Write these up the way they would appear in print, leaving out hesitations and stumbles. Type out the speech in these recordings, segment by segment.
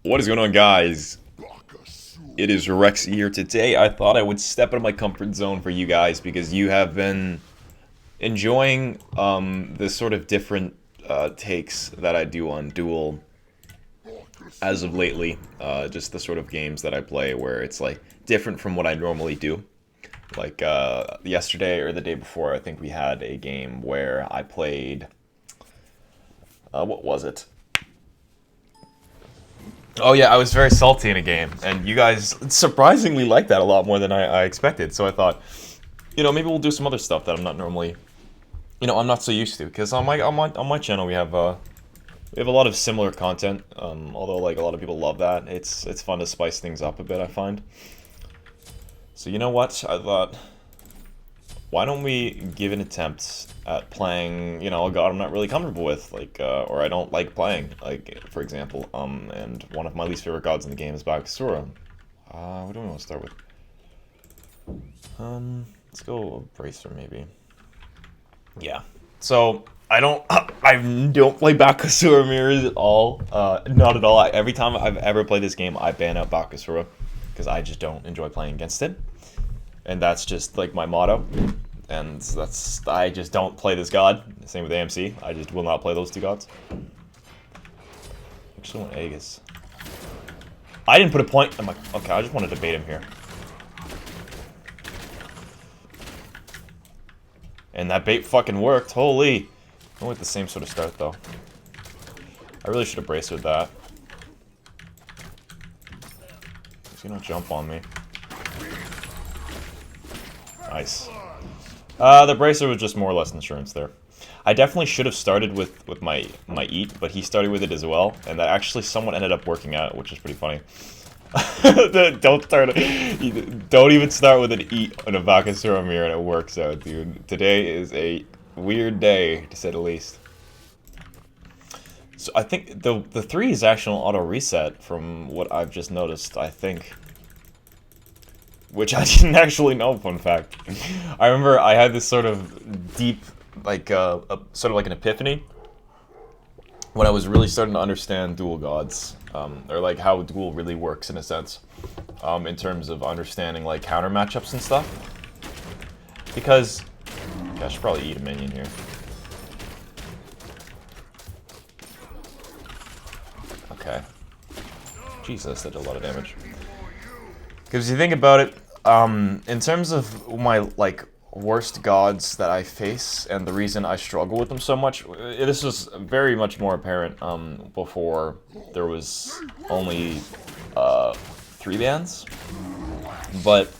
What is going on, guys? It is Rexsi here. Today, I thought I would step out of my comfort zone for you guys because you have been enjoying the sort of different takes that I do on Duel as of lately. Just the sort of games that I play where it's like different from what I normally do. Like yesterday or the day before, I think we had a game where I played. What was it? Oh yeah, I was very salty in a game, and you guys surprisingly like that a lot more than I expected. So I thought, maybe we'll do some other stuff that I'm not normally, I'm not so used to. Because on my channel we have a lot of similar content. Although like a lot of people love that, it's fun to spice things up a bit, I find. So you know what? I thought, why don't we give an attempt at playing, a god I'm not really comfortable with, like, or I don't like playing, like, for example, and one of my least favorite gods in the game is BAKA. What do we want to start with? Let's go Bracer, maybe. Yeah. So, I don't play BAKA mirrors at all, not at all. Every time I've ever played this game, I ban out BAKA because I just don't enjoy playing against it. And that's just like my motto. And I just don't play this god. Same with AMC. I just will not play those two gods. Actually want Aegis. I didn't put a point. I'm like, okay, I just wanted to bait him here. And that bait fucking worked. Holy. I went the same sort of start though. I really should have braced with that. He's gonna jump on me. Nice. The bracer was just more or less insurance there. I definitely should have started with my eat, but he started with it as well, and that actually somewhat ended up working out, which is pretty funny. Don't even start with an eat on a BAKA mirror and it works out, dude. Today is a weird day, to say the least. So I think the 3 is actual auto reset from what I've just noticed, I think. Which I didn't actually know, fun fact. I remember I had this sort of deep, like, sort of like an epiphany when I was really starting to understand Duel gods, or like how Duel really works in a sense, in terms of understanding like counter matchups and stuff. Because, yeah, I should probably eat a minion here. Okay. Jesus, that did a lot of damage. Because if you think about it, in terms of my, like, worst gods that I face, and the reason I struggle with them so much, this was very much more apparent, before there was only, 3 bans. But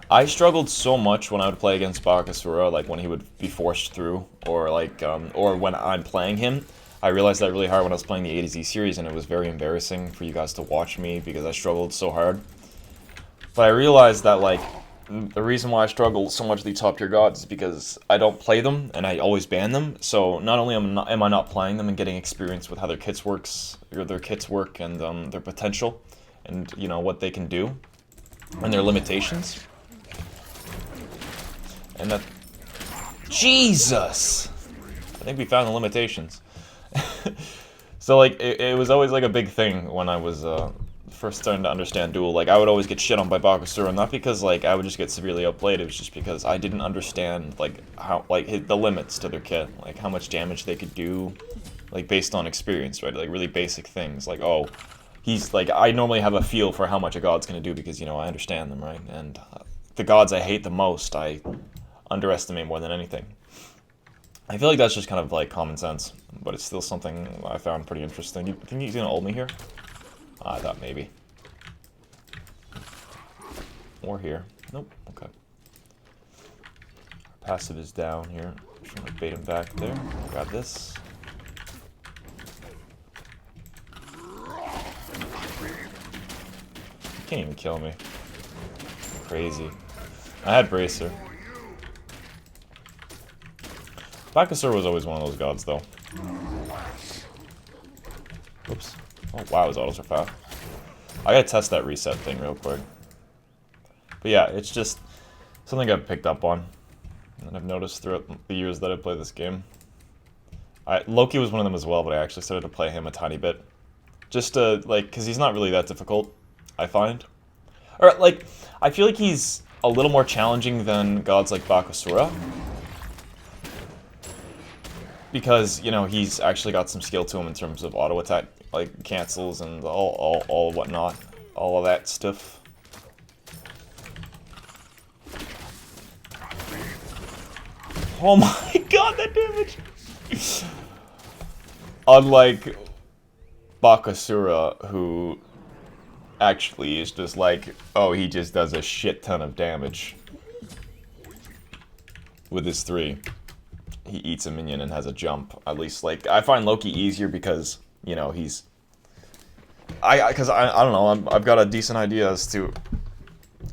I struggled so much when I would play against BAKA, like, when he would be forced through, or, like, or when I'm playing him. I realized that really hard when I was playing the A to Z series, and it was very embarrassing for you guys to watch me, because I struggled so hard. But I realized that, like, the reason why I struggle so much with the top tier gods is because I don't play them, and I always ban them. So not only am I not playing them and getting experience with how their kits work, and their potential, and what they can do, and their limitations. And that, Jesus, I think we found the limitations. So like it was always like a big thing when I was first starting to understand Duel. Like I would always get shit on by BAKA, not because like I would just get severely outplayed. It was just because I didn't understand like how the limits to their kit, like how much damage they could do, like based on experience, right? Like really basic things. Like he's like I normally have a feel for how much a god's gonna do because I understand them, right? And the gods I hate the most, I underestimate more than anything. I feel like that's just kind of like common sense, but it's still something I found pretty interesting. You think he's gonna ult me here? I thought maybe. Or here. Nope. Okay. Our passive is down here. Just gonna bait him back there. Grab this. He can't even kill me. Crazy. I had Bracer. BAKA was always one of those gods, though. Oops. Oh, wow, his autos are fast. I gotta test that reset thing real quick. But yeah, it's just something I've picked up on. And I've noticed throughout the years that I play this game. Loki was one of them as well, but I actually started to play him a tiny bit. Just to, like, because he's not really that difficult, I find. Or, like, I feel like he's a little more challenging than gods like BAKA. Because, you know, he's actually got some skill to him in terms of auto attack, like, cancels and all whatnot. All of that stuff. Oh my god, that damage! Unlike BAKA, who actually is just like, oh, he just does a shit ton of damage with his 3. He eats a minion and has a jump. At least, like, I find Loki easier because, you know, he's... I don't know, I've got a decent idea as to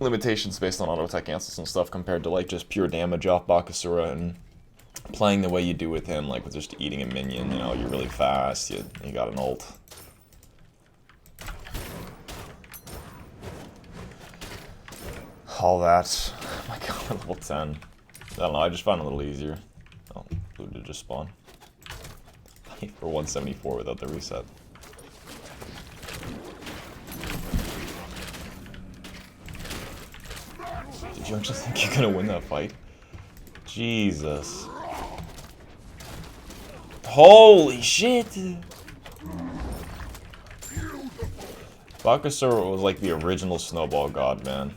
limitations based on auto attack cancels and stuff compared to, like, just pure damage off BAKA and playing the way you do with him, like, with just eating a minion, you know, you're really fast, you got an ult. All that. Oh my god, level 10. I don't know, I just found it a little easier. Oh, blue did just spawn. For 174 without the reset. Did you actually think you're gonna win that fight? Jesus. Holy shit! BAKA was like the original snowball god, man.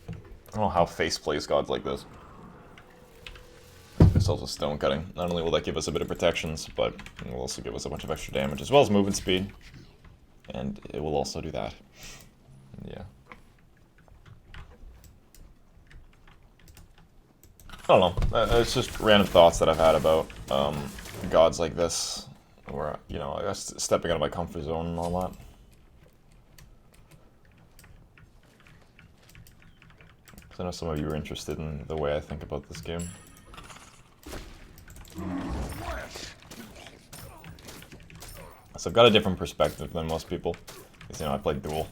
I don't know how face plays gods like this. This also stone cutting. Not only will that give us a bit of protections, but it will also give us a bunch of extra damage, as well as movement speed. And it will also do that. Yeah. I don't know. It's just random thoughts that I've had about gods like this, where, you know, I guess stepping out of my comfort zone and all that. Because I know some of you are interested in the way I think about this game. So I've got a different perspective than most people. Because, you know, I played Duel.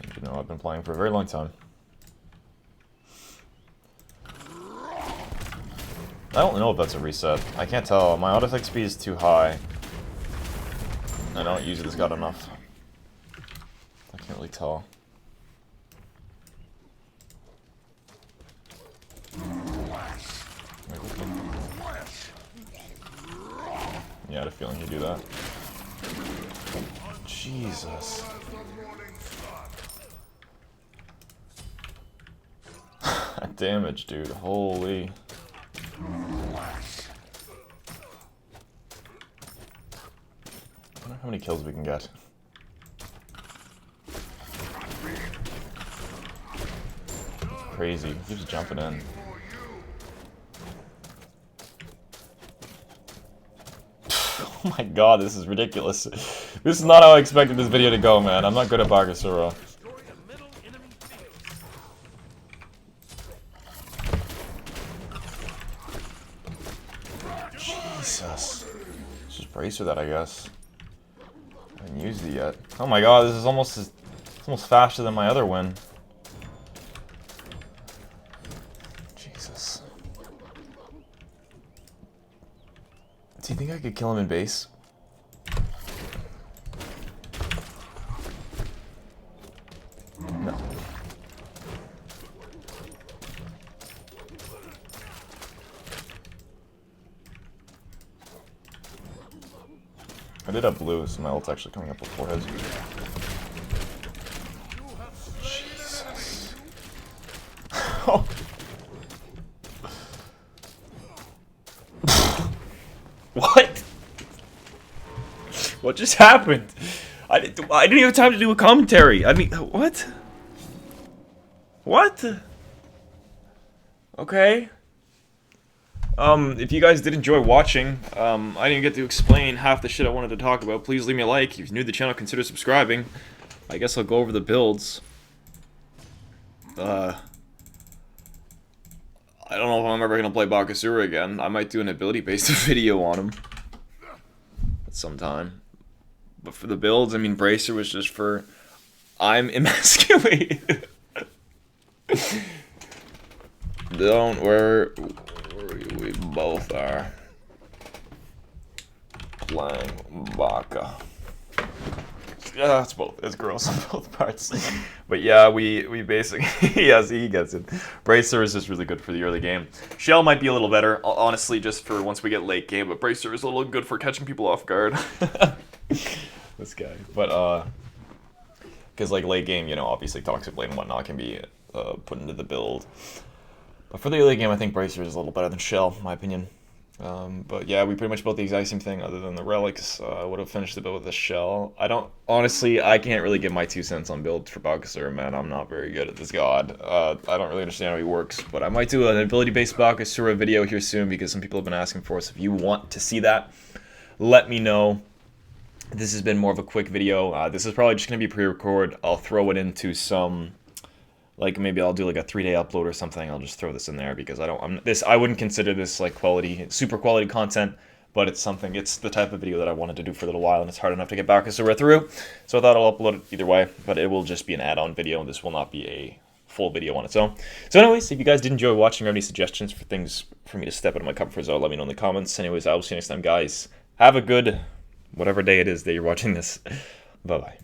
And, you know, I've been playing for a very long time. I don't know if that's a reset. I can't tell. My auto attack speed is too high. I don't use it as god enough. I can't really tell. Yeah, I had a feeling you'd do that. Jesus. That damage, dude. Holy. I wonder how many kills we can get. Crazy. He keeps jumping in. Oh my god, this is ridiculous. This is not how I expected this video to go, man. I'm not good at BAKA. Jesus. Let's just brace for that, I guess. I haven't used it yet. Oh my god, this is almost faster than my other win. Jesus. Do you think I could kill him in base? No. I did have blue, so my ult's actually coming up before his. Jesus. Oh. What? What just happened? I didn't even have time to do a commentary. I mean, what? What? Okay. If you guys did enjoy watching, I didn't get to explain half the shit I wanted to talk about. Please leave me a like. If you're new to the channel, consider subscribing. I guess I'll go over the builds. I don't know if I'm ever gonna play BAKA again. I might do an ability-based video on him at some time. But for the builds, I mean, Bracer was just for I'm emasculated. Don't worry, we both are. playing BAKA. Yeah, it's both. It's gross on both parts. But yeah, we basically, yes, he gets it. Bracer is just really good for the early game. Shell might be a little better, honestly, just for once we get late game, but Bracer is a little good for catching people off guard. This guy. But, because like late game, you know, obviously Toxic Blade and whatnot can be put into the build. But for the early game, I think Bracer is a little better than Shell, in my opinion. But yeah, we pretty much built the exact same thing other than the relics. I would have finished the build with a shell. Honestly, I can't really give my 2 cents on builds for Bakasura, man. I'm not very good at this god. I don't really understand how he works, but I might do an ability-based Bakasura video here soon because some people have been asking for it. So if you want to see that, let me know. This has been more of a quick video. This is probably just going to be pre-record. I'll throw it into some... Like maybe I'll do like a 3-day upload or something. I'll just throw this in there because I wouldn't consider this like super quality content, but it's the type of video that I wanted to do for a little while, and it's hard enough to get Bakasura through. So I thought I'll upload it either way, but it will just be an add-on video, and this will not be a full video on its own. So anyways, if you guys did enjoy watching or have any suggestions for things for me to step out of my comfort zone, let me know in the comments. Anyways, I will see you next time, guys. Have a good whatever day it is that you're watching this. Bye-bye.